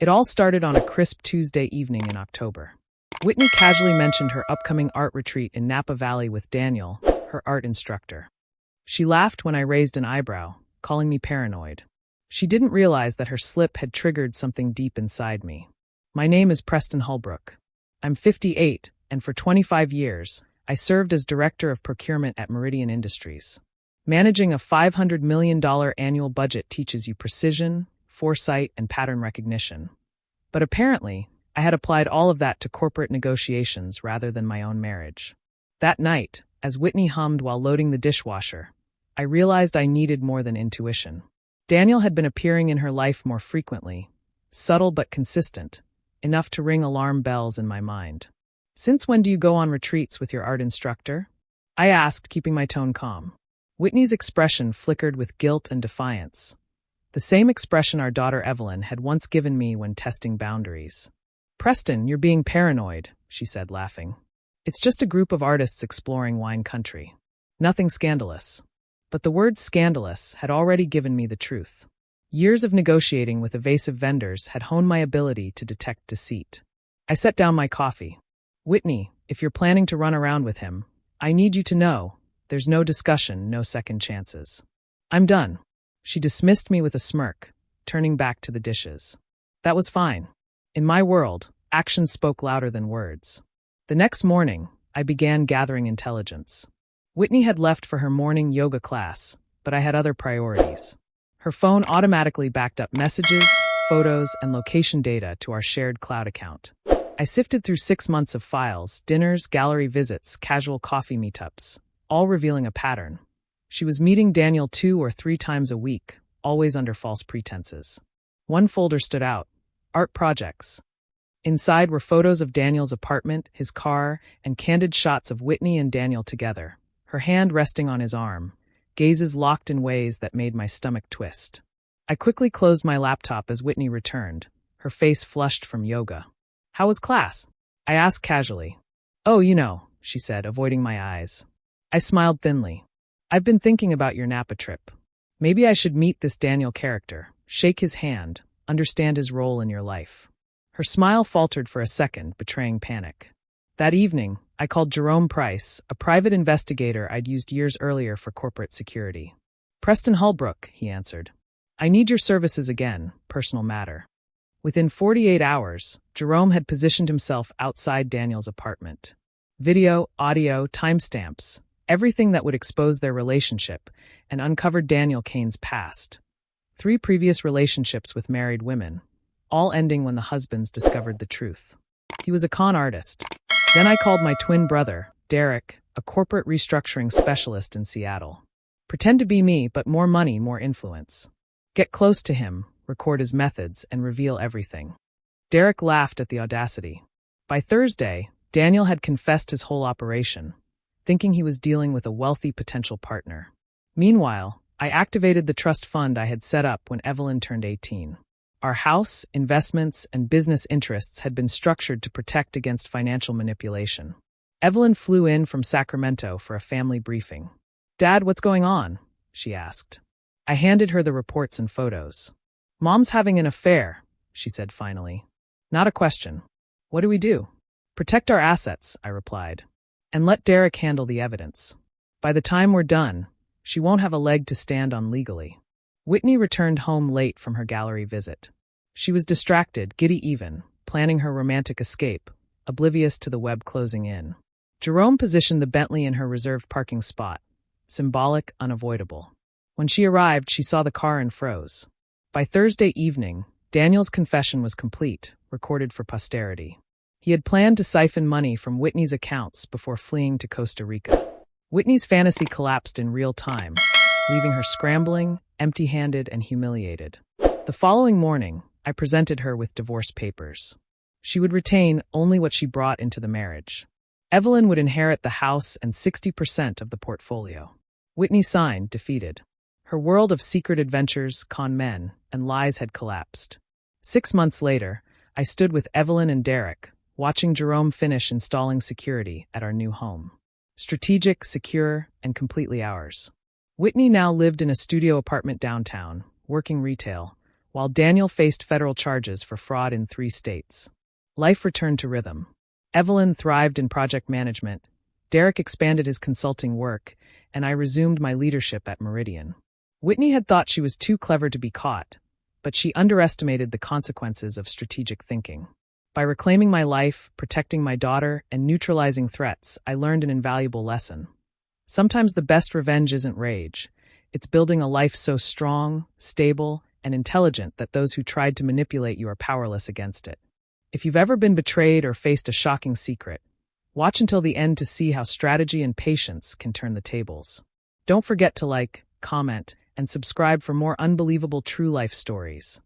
It all started on a crisp Tuesday evening in October. Whitney casually mentioned her upcoming art retreat in Napa Valley with Daniel, her art instructor. She laughed when I raised an eyebrow, calling me paranoid. She didn't realize that her slip had triggered something deep inside me. My name is Preston Holbrook. I'm 58, and for 25 years, I served as Director of Procurement at Meridian Industries. Managing a $500 million annual budget teaches you precision, foresight, and pattern recognition. But apparently, I had applied all of that to corporate negotiations rather than my own marriage. That night, as Whitney hummed while loading the dishwasher, I realized I needed more than intuition. Daniel had been appearing in her life more frequently, subtle but consistent, enough to ring alarm bells in my mind. "Since when do you go on retreats with your art instructor?" I asked, keeping my tone calm. Whitney's expression flickered with guilt and defiance. The same expression our daughter Evelyn had once given me when testing boundaries. "Preston, you're being paranoid," she said, laughing. "It's just a group of artists exploring wine country. Nothing scandalous." But the word scandalous had already given me the truth. Years of negotiating with evasive vendors had honed my ability to detect deceit. I set down my coffee. "Whitney, if you're planning to run around with him, I need you to know, there's no discussion, no second chances. I'm done." She dismissed me with a smirk, turning back to the dishes. That was fine. In my world, actions spoke louder than words. The next morning, I began gathering intelligence. Whitney had left for her morning yoga class, but I had other priorities. Her phone automatically backed up messages, photos, and location data to our shared cloud account. I sifted through 6 months of files, dinners, gallery visits, casual coffee meetups, all revealing a pattern. She was meeting Daniel 2 or 3 times a week, always under false pretenses. One folder stood out: art projects. Inside were photos of Daniel's apartment, his car, and candid shots of Whitney and Daniel together, her hand resting on his arm, gazes locked in ways that made my stomach twist. I quickly closed my laptop as Whitney returned, her face flushed from yoga. "How was class?" I asked casually. "Oh, she said, avoiding my eyes. I smiled thinly. "I've been thinking about your Napa trip. Maybe I should meet this Daniel character, shake his hand, understand his role in your life." Her smile faltered for a second, betraying panic. That evening, I called Jerome Price, a private investigator I'd used years earlier for corporate security. "Preston Holbrook," he answered. "I need your services again, personal matter." Within 48 hours, Jerome had positioned himself outside Daniel's apartment. Video, audio, timestamps, everything that would expose their relationship and uncover Daniel Kane's past. 3 previous relationships with married women, all ending when the husbands discovered the truth. He was a con artist. Then I called my twin brother, Derek, a corporate restructuring specialist in Seattle. Pretend to be me, but more money, more influence. Get close to him, record his methods, and reveal everything. Derek laughed at the audacity. By Thursday, Daniel had confessed his whole operation, thinking he was dealing with a wealthy potential partner. Meanwhile, I activated the trust fund I had set up when Evelyn turned 18. Our house, investments, and business interests had been structured to protect against financial manipulation. Evelyn flew in from Sacramento for a family briefing. "Dad, what's going on?" she asked. I handed her the reports and photos. "Mom's having an affair," she said finally. "Not a question. What do we do?" "Protect our assets," I replied. "And let Derek handle the evidence. By the time we're done, she won't have a leg to stand on legally." Whitney returned home late from her gallery visit. She was distracted, giddy even, planning her romantic escape, oblivious to the web closing in. Jerome positioned the Bentley in her reserved parking spot, symbolic, unavoidable. When she arrived, she saw the car and froze. By Thursday evening, Daniel's confession was complete, recorded for posterity. He had planned to siphon money from Whitney's accounts before fleeing to Costa Rica. Whitney's fantasy collapsed in real time, leaving her scrambling, empty-handed, and humiliated. The following morning, I presented her with divorce papers. She would retain only what she brought into the marriage. Evelyn would inherit the house and 60% of the portfolio. Whitney signed, defeated. Her world of secret adventures, con men, and lies had collapsed. 6 months later, I stood with Evelyn and Derek, watching Jerome finish installing security at our new home. Strategic, secure, and completely ours. Whitney now lived in a studio apartment downtown, working retail, while Daniel faced federal charges for fraud in 3 states. Life returned to rhythm. Evelyn thrived in project management, Derek expanded his consulting work, and I resumed my leadership at Meridian. Whitney had thought she was too clever to be caught, but she underestimated the consequences of strategic thinking. By reclaiming my life, protecting my daughter, and neutralizing threats, I learned an invaluable lesson. Sometimes the best revenge isn't rage. It's building a life so strong, stable, and intelligent that those who tried to manipulate you are powerless against it. If you've ever been betrayed or faced a shocking secret, watch until the end to see how strategy and patience can turn the tables. Don't forget to like, comment, and subscribe for more unbelievable true life stories.